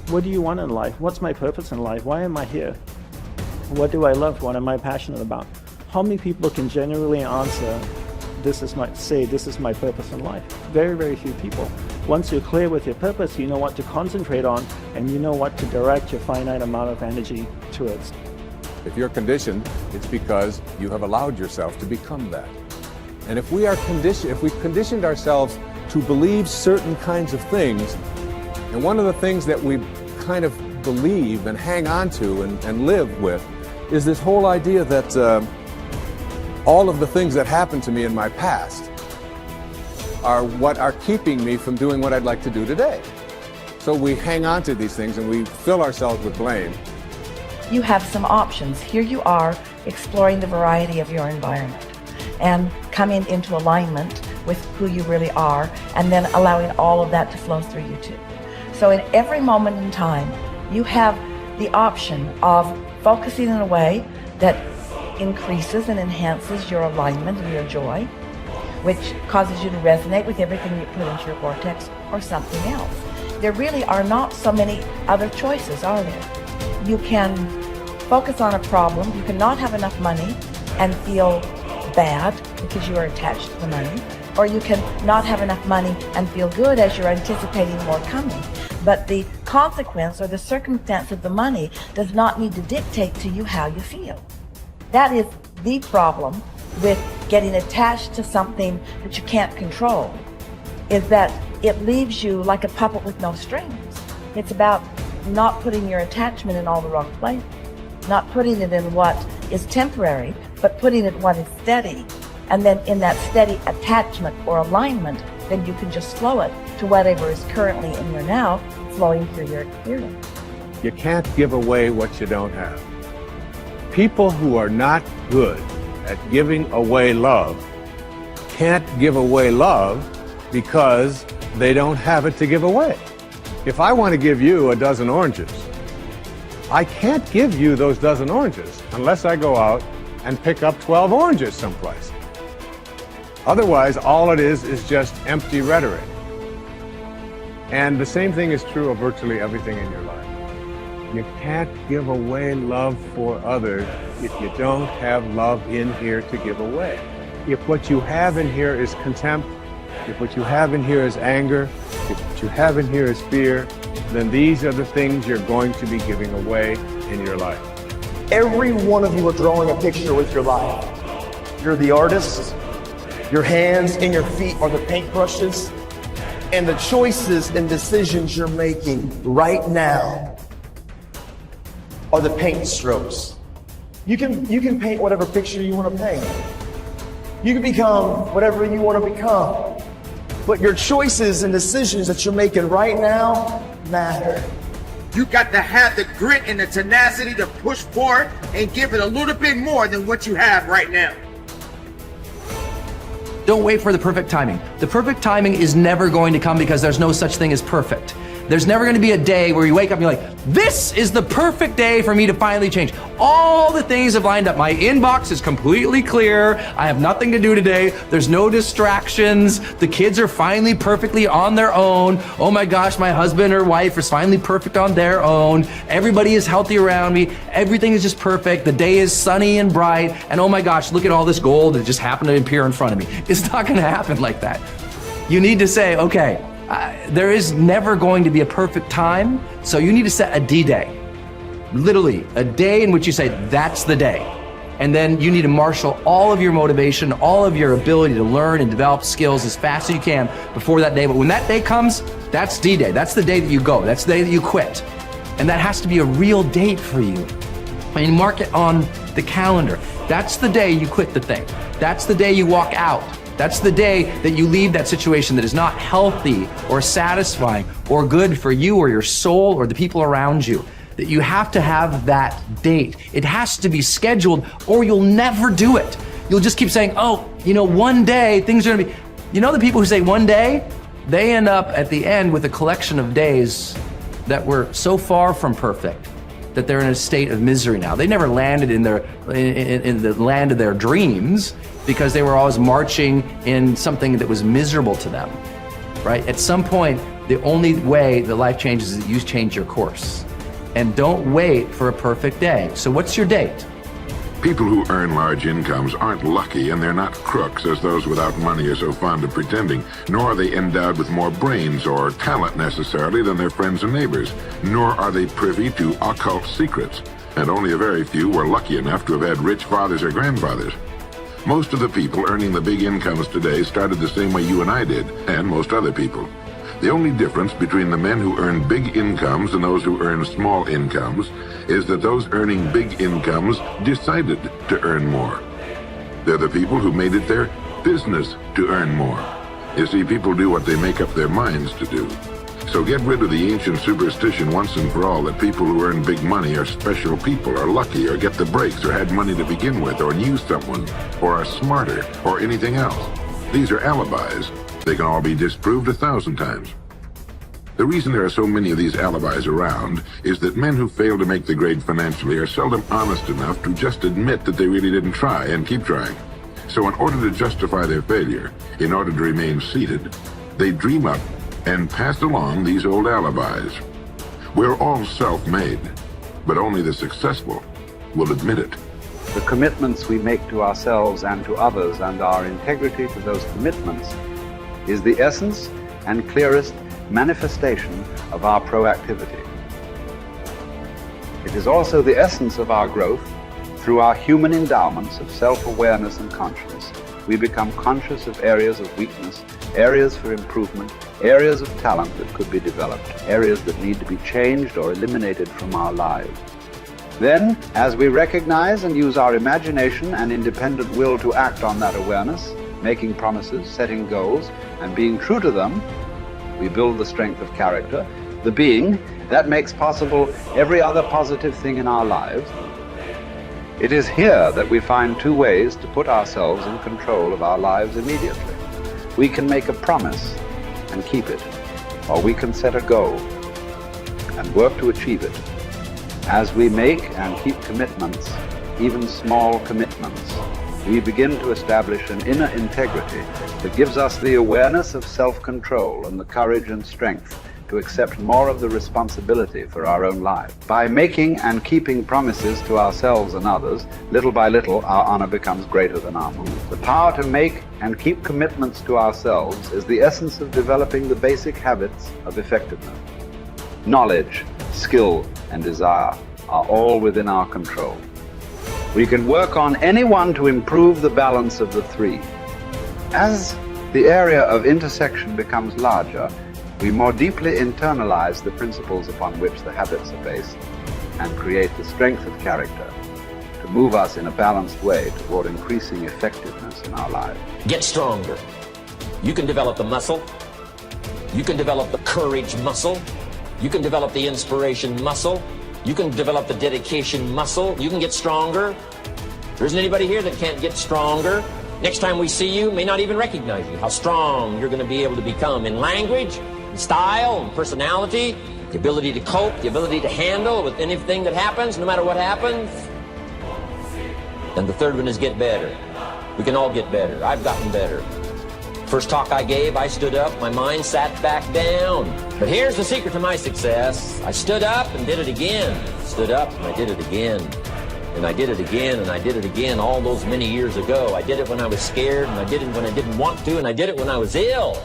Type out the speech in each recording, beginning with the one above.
What do you want in life? What's my purpose in life? Why am I here? What do I love? What am I passionate about? How many people can genuinely answer, this is my purpose in life? Very, very few people. Once you're clear with your purpose, you know what to concentrate on, and you know what to direct your finite amount of energy towards. If you're conditioned, it's because you have allowed yourself to become that. And if we conditioned ourselves to believe certain kinds of things, and one of the things that we kind of believe and hang on to and live with is this whole idea that all of the things that happened to me in my past are what are keeping me from doing what I'd like to do today. So we hang on to these things and we fill ourselves with blame. You have some options. Here you are exploring the variety of your environment and coming into alignment with who you really are, and then allowing all of that to flow through you too. So in every moment in time, you have the option of focusing in a way that increases and enhances your alignment and your joy, which causes you to resonate with everything you put into your vortex, or something else. There really are not so many other choices, are there? You can focus on a problem. You cannot have enough money and feel bad because you are attached to the money, or you can not have enough money and feel good as you're anticipating more coming. But the consequence or the circumstance of the money does not need to dictate to you how you feel. That is the problem with getting attached to something that you can't control, is that it leaves you like a puppet with no strings. It's about not putting your attachment in all the wrong places, not putting it in what is temporary, but putting it in what is steady. And then in that steady attachment or alignment, then you can just flow it to whatever is currently in your now, flowing through your experience. You can't give away what you don't have. People who are not good at giving away love can't give away love because they don't have it to give away. If I want to give you a dozen oranges, I can't give you those dozen oranges unless I go out and pick up 12 oranges someplace. Otherwise, all it is just empty rhetoric. And the same thing is true of virtually everything in your life. You can't give away love for others if you don't have love in here to give away. If what you have in here is contempt, if what you have in here is anger, if what you have in here is fear, then these are the things you're going to be giving away in your life. Every one of you are drawing a picture with your life. You're the artist. Your hands and your feet are the paintbrushes. And the choices and decisions you're making right now are the paint strokes. You can paint whatever picture you want to paint. You can become whatever you want to become. But your choices and decisions that you're making right now matter. You got to have the grit and the tenacity to push forward and give it a little bit more than what you have right now. Don't wait for the perfect timing. The perfect timing is never going to come because there's no such thing as perfect. There's never going to be a day where you wake up and you're like, this is the perfect day for me to finally change. All the things have lined up. My inbox is completely clear. I have nothing to do today. There's no distractions. The kids are finally perfectly on their own. Oh my gosh, my husband or wife is finally perfect on their own. Everybody is healthy around me. Everything is just perfect. The day is sunny and bright. And oh my gosh, look at all this gold that just happened to appear in front of me. It's not going to happen like that. You need to say, okay, there is never going to be a perfect time, so you need to set a D-Day. Literally, a day in which you say, that's the day. And then you need to marshal all of your motivation, all of your ability to learn and develop skills as fast as you can before that day. But when that day comes, that's D-Day. That's the day that you go. That's the day that you quit. And that has to be a real date for you. I mean, mark it on the calendar. That's the day you quit the thing. That's the day you walk out. That's the day that you leave that situation that is not healthy or satisfying or good for you or your soul or the people around you. That you have to have that date. It has to be scheduled or you'll never do it. You'll just keep saying, oh, you know, one day things are gonna be, you know, the people who say one day, they end up at the end with a collection of days that were so far from perfect that they're in a state of misery now. They never landed in the land of their dreams because they were always marching in something that was miserable to them, right? At some point, The only way that life changes is that you change your course. And don't wait for a perfect day. So what's your date? People who earn large incomes aren't lucky, and they're not crooks as those without money are so fond of pretending, nor are they endowed with more brains or talent necessarily than their friends and neighbors, nor are they privy to occult secrets, and only a very few were lucky enough to have had rich fathers or grandfathers. Most of the people earning the big incomes today started the same way you and I did, and most other people. The only difference between the men who earn big incomes and those who earn small incomes is that those earning big incomes decided to earn more. They're the people who made it their business to earn more. You see, people do what they make up their minds to do. So get rid of the ancient superstition once and for all that people who earn big money are special people, are lucky, or get the breaks, or had money to begin with, or knew someone, or are smarter, or anything else. These are alibis. They can all be disproved 1,000 times. The reason there are so many of these alibis around is that men who fail to make the grade financially are seldom honest enough to just admit that they really didn't try and keep trying. So in order to justify their failure, in order to remain seated, they dream up and pass along these old alibis. We're all self-made, but only the successful will admit it. The commitments we make to ourselves and to others, and our integrity to those commitments, is the essence and clearest manifestation of our proactivity. It is also the essence of our growth through our human endowments of self-awareness and consciousness. We become conscious of areas of weakness, areas for improvement, areas of talent that could be developed, areas that need to be changed or eliminated from our lives. Then, as we recognize and use our imagination and independent will to act on that awareness, making promises, setting goals, and being true to them, we build the strength of character, the being that makes possible every other positive thing in our lives. It is here that we find two ways to put ourselves in control of our lives immediately. We can make a promise and keep it, or we can set a goal and work to achieve it. As we make and keep commitments, even small commitments, we begin to establish an inner integrity that gives us the awareness of self-control and the courage and strength to accept more of the responsibility for our own lives. By making and keeping promises to ourselves and others, little by little our honor becomes greater than our mood. The power to make and keep commitments to ourselves is the essence of developing the basic habits of effectiveness. Knowledge, skill, and desire are all within our control. We can work on any one to improve the balance of the three. As the area of intersection becomes larger, we more deeply internalize the principles upon which the habits are based and create the strength of character to move us in a balanced way toward increasing effectiveness in our lives. Get stronger. You can develop the muscle. You can develop the courage muscle. You can develop the inspiration muscle. You can develop the dedication muscle. You can get stronger. There isn't anybody here that can't get stronger. Next time we see you, may not even recognize you. How strong you're going to be able to become in language, in style, in personality, the ability to cope, the ability to handle with anything that happens, no matter what happens. And the third one is get better. We can all get better. I've gotten better. First talk I gave, I stood up, my mind sat back down. But here's the secret to my success. I stood up and did it again. Stood up and I did it again. And I did it again, and I did it again all those many years ago. I did it when I was scared, and I did it when I didn't want to, and I did it when I was ill.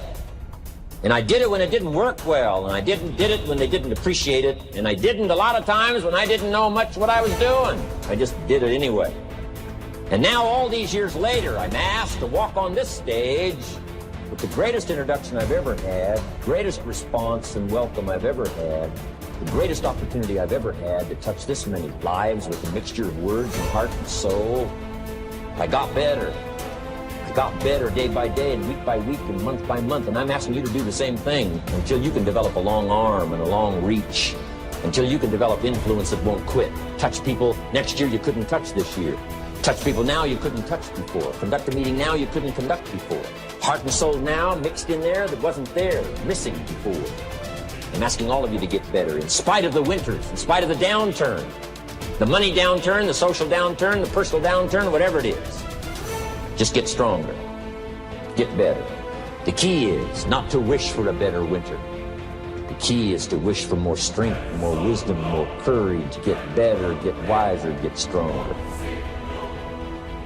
And I did it when it didn't work well, and I did it when they didn't appreciate it, and I didn't a lot of times when I didn't know much what I was doing. I just did it anyway. And now all these years later, I'm asked to walk on this stage with the greatest introduction I've ever had, greatest response and welcome I've ever had, the greatest opportunity I've ever had to touch this many lives with a mixture of words and heart and soul. I got better. I got better day by day and week by week and month by month, and I'm asking you to do the same thing until you can develop a long arm and a long reach, until you can develop influence that won't quit. Touch people next year you couldn't touch this year. Touch people now you couldn't touch before. Conduct a meeting now you couldn't conduct before. Heart and soul now mixed in there that wasn't there, missing before. I'm asking all of you to get better in spite of the winters, in spite of the downturn, the money downturn, the social downturn, the personal downturn, whatever it is. Just get stronger. Get better. The key is not to wish for a better winter, key is to wish for more strength, more wisdom, more courage, get better, get wiser, get stronger.